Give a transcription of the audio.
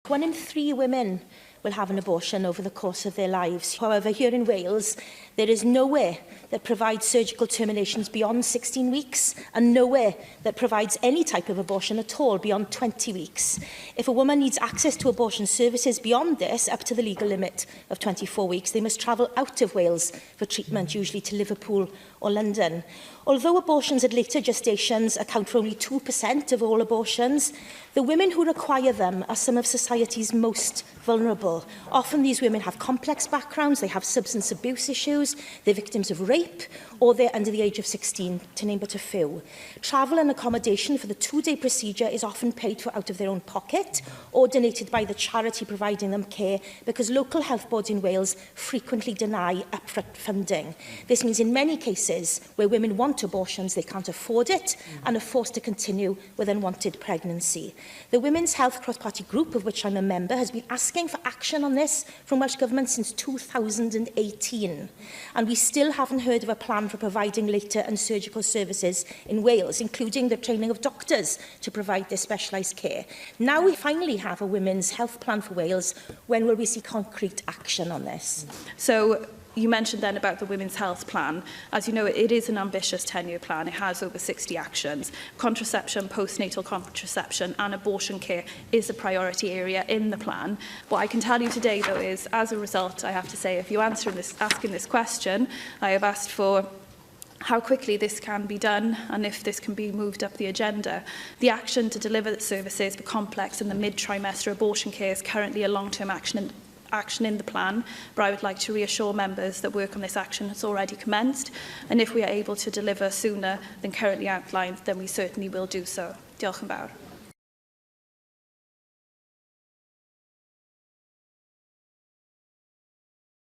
1 in 3 women will have an abortion over the course of their lives. However, here in Wales, there is nowhere that provides surgical terminations beyond 16 weeks and nowhere that provides any type of abortion at all beyond 20 weeks. If a woman needs access to abortion services beyond this, up to the legal limit of 24 weeks, they must travel out of Wales for treatment, usually to Liverpool or London. Although abortions at later gestations account for only 2% of all abortions, the women who require them are some of society's most vulnerable. Often these women have complex backgrounds, they have substance abuse issues, they're victims of rape, or they're under the age of 16, to name but a few. Travel and accommodation for the 2-day procedure is often paid for out of their own pocket or donated by the charity providing them care, because local health boards in Wales frequently deny upfront funding. This means in many cases where women want abortions, they can't afford it and are forced to continue with unwanted pregnancy. The Women's Health Cross-Party Group, of which I'm a member, has been asking for action on this from Welsh Government since 2018, and we still haven't heard of a plan for providing later and surgical services in Wales, including the training of doctors to provide this specialised care. Now we finally have a women's health plan for Wales. When will we see concrete action on this? So, you mentioned then about the Women's Health Plan. As you know, it is an ambitious 10-year plan. It has over 60 actions. Contraception, postnatal contraception and abortion care is a priority area in the plan. What I can tell you today, though, is as a result, I have to say, if you're asking this question, I have asked for how quickly this can be done and if this can be moved up the agenda. The action to deliver the services for complex and the mid-trimester abortion care is currently a long-term action in the plan, but I would like to reassure members that work on this action has already commenced, and if we are able to deliver sooner than currently outlined, then we certainly will do so. Diolch yn fawr.